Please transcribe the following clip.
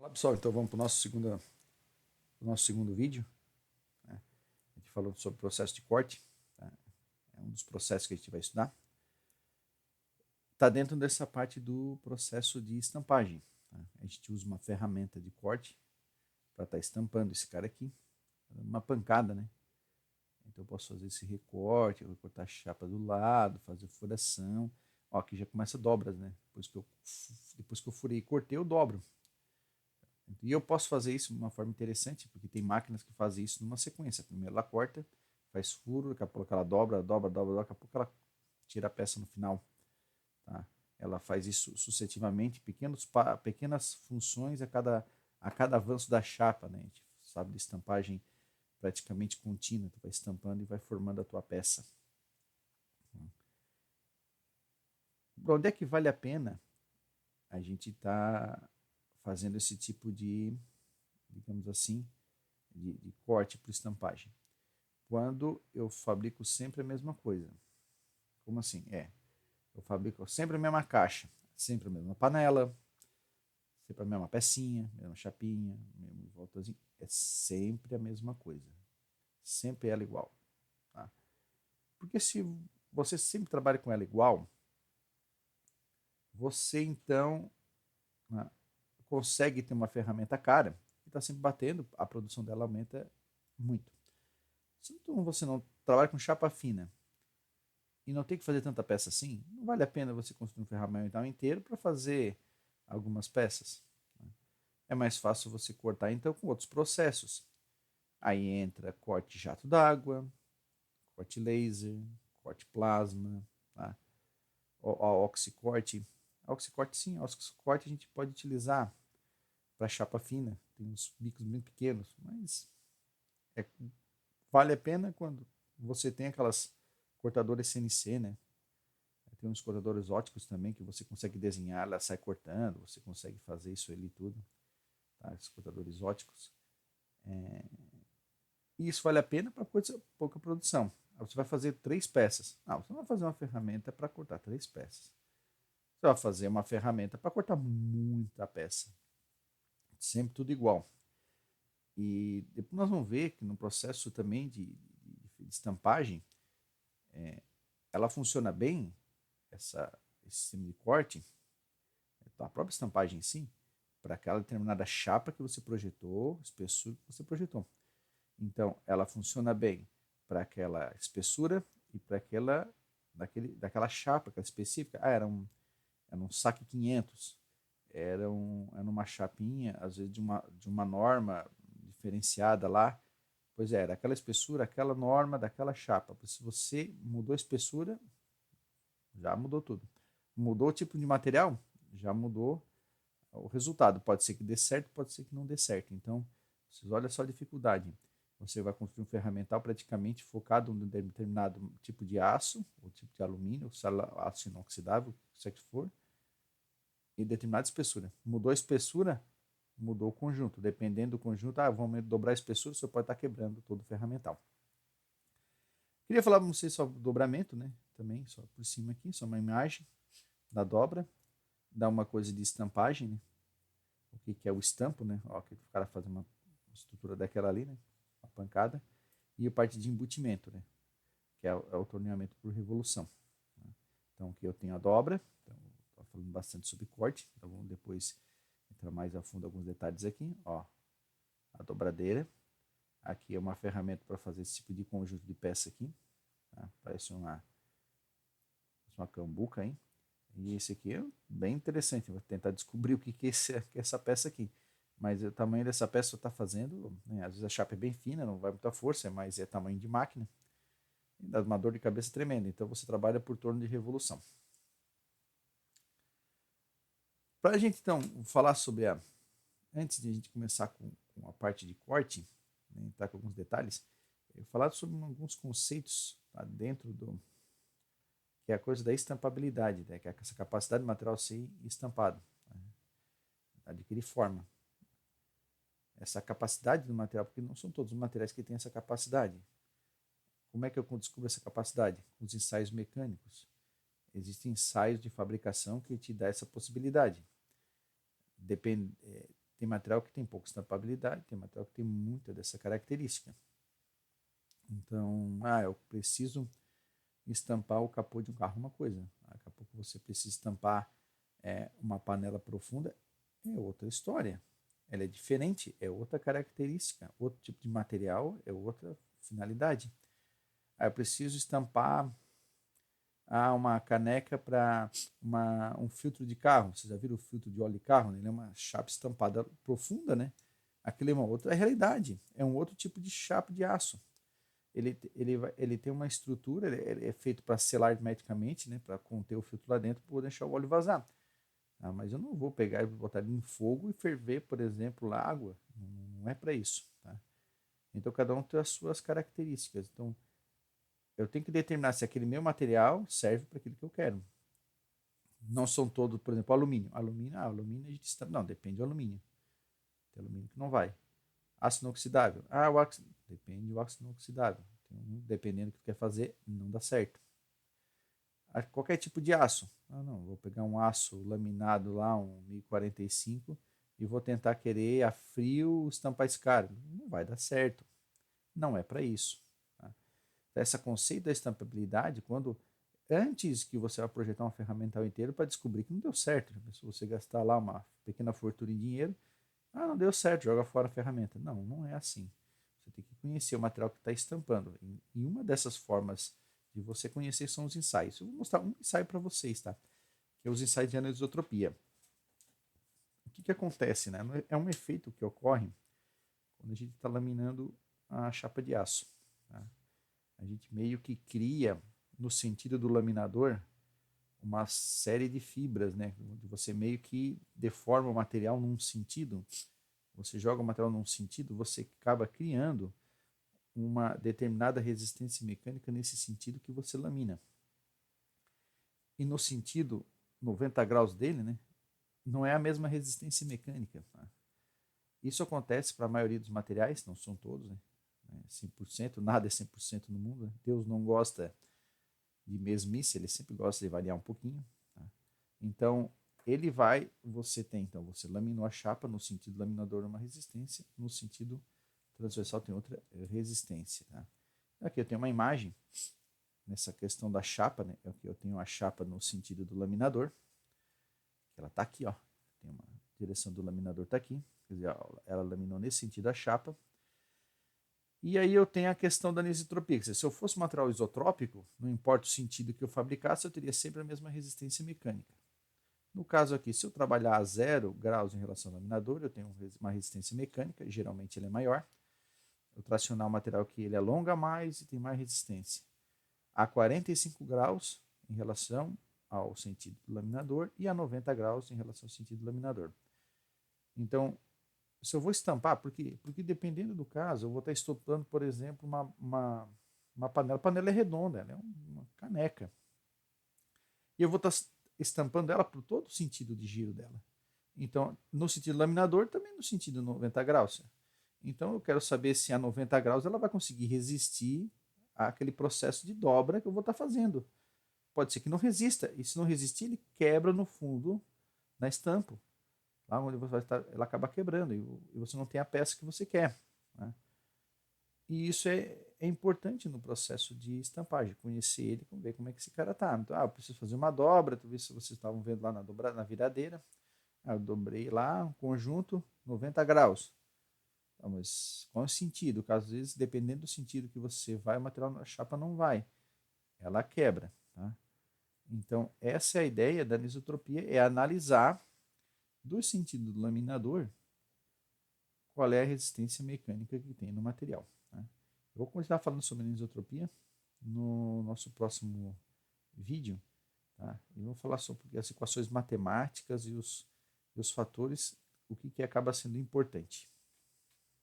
Olá pessoal, então vamos para o nosso segundo vídeo, né? A gente falou sobre o processo de corte, tá? É um dos processos que a gente vai estudar. Está dentro dessa parte do processo de estampagem, tá? A gente usa uma ferramenta de corte para estar estampando esse cara aqui, uma pancada, né? Então eu posso fazer esse recorte, eu vou cortar a chapa do lado, fazer furação. Ó, aqui já começa dobras, né? Depois que eu furei e cortei, eu dobro. E eu posso fazer isso de uma forma interessante, porque tem máquinas que fazem isso numa sequência. Primeiro ela corta, faz furo, daqui a pouco ela dobra, dobra, dobra, daqui a pouco ela tira a peça no final. Tá? Ela faz isso sucessivamente, pequenas funções a cada avanço da chapa. Né? A gente sabe de estampagem praticamente contínua, tu vai estampando e vai formando a tua peça. Onde é que vale a pena a gente estar fazendo esse tipo de, digamos assim, de corte para estampagem? Quando eu fabrico sempre a mesma coisa. Como assim? Eu fabrico sempre a mesma caixa, sempre a mesma panela, sempre a mesma pecinha, mesma chapinha, mesmo voltazinho. É sempre a mesma coisa. Sempre ela igual. Tá? Porque se você sempre trabalha com ela igual, você então, né, consegue ter uma ferramenta cara que está sempre batendo, a produção dela aumenta muito. Se então você não trabalha com chapa fina e não tem que fazer tanta peça assim, não vale a pena você construir um ferramental inteiro para fazer algumas peças. Né? É mais fácil você cortar então com outros processos. Aí entra corte jato d'água, corte laser, corte plasma, tá? A oxicorte. A oxicorte sim, a oxicorte a gente pode utilizar para chapa fina, tem uns bicos muito pequenos, mas é, vale a pena quando você tem aquelas cortadoras CNC, né? Tem uns cortadores óticos também que você consegue desenhar, ela sai cortando, você consegue fazer isso ali tudo, tá? Esses cortadores óticos. E isso vale a pena para pouca produção. Você vai fazer 3 peças. Não, você não vai fazer uma ferramenta para cortar 3 peças. Você vai fazer uma ferramenta para cortar muita peça. Sempre tudo igual. E depois nós vamos ver que no processo também de estampagem, ela funciona bem, esse sistema de corte, a própria estampagem em si, para aquela determinada chapa que você projetou, espessura que você projetou. Então, ela funciona bem para aquela espessura e para daquela chapa, aquela específica. Era um saque 500, era uma chapinha, às vezes de uma norma diferenciada lá. Pois é, era aquela espessura, aquela norma daquela chapa. Se você mudou a espessura, já mudou tudo. Mudou o tipo de material, já mudou o resultado. Pode ser que dê certo, pode ser que não dê certo. Então, vocês olham só a dificuldade. Você vai construir um ferramental praticamente focado em um determinado tipo de aço, ou tipo de alumínio, ou aço inoxidável, seja que for, e determinada espessura. Mudou a espessura, mudou o conjunto. Dependendo do conjunto, vamos dobrar a espessura, você pode estar quebrando todo o ferramental. Queria falar para vocês sobre o dobramento, né? Também, só por cima aqui, só uma imagem da dobra. Dá uma coisa de estampagem, né? O que é o estampo, né? Ó, que o cara faz uma estrutura daquela ali, né? Uma pancada. E a parte de embutimento, né? Que é o torneamento por revolução. Né? Então aqui eu tenho a dobra. Então, estou falando bastante sobre corte. Então vamos depois entrar mais a fundo alguns detalhes aqui. Ó, a dobradeira. Aqui é uma ferramenta para fazer esse tipo de conjunto de peça aqui. Tá? Parece uma cambuca, hein? E esse aqui é bem interessante. Vou tentar descobrir o que é essa peça aqui. Mas o tamanho dessa peça está fazendo, né? Às vezes a chapa é bem fina, não vai muita força, mas é tamanho de máquina. E dá uma dor de cabeça tremenda. Então você trabalha por torno de revolução. Para a gente então falar sobre antes de a gente começar com a parte de corte, né, entrar com alguns detalhes, eu falar sobre alguns conceitos, tá, dentro do que é a coisa da estampabilidade, né, que é essa capacidade do material ser estampado, né, adquirir forma. Essa capacidade do material, porque não são todos os materiais que têm essa capacidade. Como é que eu descubro essa capacidade? Com os ensaios mecânicos. Existem ensaios de fabricação que te dá essa possibilidade. Depende, tem material que tem pouca estampabilidade, tem material que tem muita dessa característica. Então, eu preciso estampar o capô de um carro, uma coisa. Daqui a pouco você precisa estampar uma panela profunda, é outra história. Ela é diferente, é outra característica, outro tipo de material, é outra finalidade. Aí eu preciso estampar uma caneca para um filtro de carro. Vocês já viram o filtro de óleo de carro? Ele é uma chapa estampada profunda, né? Aquilo é uma outra realidade, é um outro tipo de chapa de aço. Ele tem uma estrutura, ele é feito para selar hermeticamente, né, para conter o filtro lá dentro, para deixar o óleo vazar. Mas eu não vou pegar e botar ele em fogo e ferver, por exemplo, a água. Não é para isso. Tá? Então, cada um tem as suas características. Então, eu tenho que determinar se aquele meu material serve para aquilo que eu quero. Não são todos, por exemplo, alumínio. Alumínio a gente está. Não, depende do alumínio. Tem alumínio que não vai. Aço inoxidável. Depende do aço inoxidável. Dependendo do que quer fazer, não dá certo. Qualquer tipo de aço. Não, vou pegar um aço laminado lá, um 1045, e vou tentar querer a frio estampar esse cara. Não vai dar certo. Não é para isso. Tá? Então, esse conceito da estampabilidade, antes que você vai projetar uma ferramental inteira para descobrir que não deu certo. Se você gastar lá uma pequena fortuna em dinheiro, não deu certo, joga fora a ferramenta. Não é assim. Você tem que conhecer o material que está estampando. E uma dessas formas de você conhecer são os ensaios. Eu vou mostrar um ensaio para vocês, tá? Que é os ensaios de anisotropia. O que acontece, né? É um efeito que ocorre quando a gente está laminando a chapa de aço. Tá? A gente meio que cria, no sentido do laminador, uma série de fibras, né? Você meio que deforma o material num sentido. Você joga o material num sentido, você acaba criando uma determinada resistência mecânica nesse sentido que você lamina. E no sentido 90 graus dele, né, não é a mesma resistência mecânica. Tá? Isso acontece para a maioria dos materiais, não são todos, né? 100%, nada é 100% no mundo. Né? Deus não gosta de mesmice, ele sempre gosta de variar um pouquinho. Tá? Então, você laminou a chapa, no sentido laminador uma resistência, no sentido transversal tem outra resistência. Tá? Aqui eu tenho uma imagem nessa questão da chapa, né? Aqui eu tenho a chapa no sentido do laminador, ela está aqui, ó. Tem uma direção do laminador está aqui, quer dizer, ela laminou nesse sentido a chapa. E aí eu tenho a questão da anisotropia, quer dizer, se eu fosse um material isotrópico, não importa o sentido que eu fabricasse, eu teria sempre a mesma resistência mecânica. No caso aqui, se eu trabalhar a 0 graus em relação ao laminador, eu tenho uma resistência mecânica, geralmente ele é maior. Eu tracionar um material que ele alonga mais e tem mais resistência. A 45 graus em relação ao sentido do laminador e a 90 graus em relação ao sentido do laminador. Então, se eu vou estampar, porque dependendo do caso, eu vou estar estampando, por exemplo, uma panela. A panela é redonda, ela é uma caneca. E eu vou estar estampando ela por todo o sentido de giro dela. Então, no sentido laminador, também no sentido 90 graus. Então, eu quero saber se a 90 graus ela vai conseguir resistir àquele processo de dobra que eu vou estar fazendo. Pode ser que não resista. E se não resistir, ele quebra no fundo na estampa. Lá onde você vai estar, ela acaba quebrando e você não tem a peça que você quer. Né? E isso é importante no processo de estampagem, conhecer ele, ver como é que esse cara tá. Então, eu preciso fazer uma dobra, talvez se vocês estavam vendo lá na viradeira. Eu dobrei lá um conjunto 90 graus. Então, mas qual é o sentido? Caso às vezes, dependendo do sentido que você vai, o material na chapa não vai. Ela quebra. Tá? Então, essa é a ideia da anisotropia, é analisar do sentido do laminador qual é a resistência mecânica que tem no material. Tá? Eu vou continuar falando sobre anisotropia no nosso próximo vídeo. Tá? E vou falar sobre as equações matemáticas e os fatores, o que acaba sendo importante.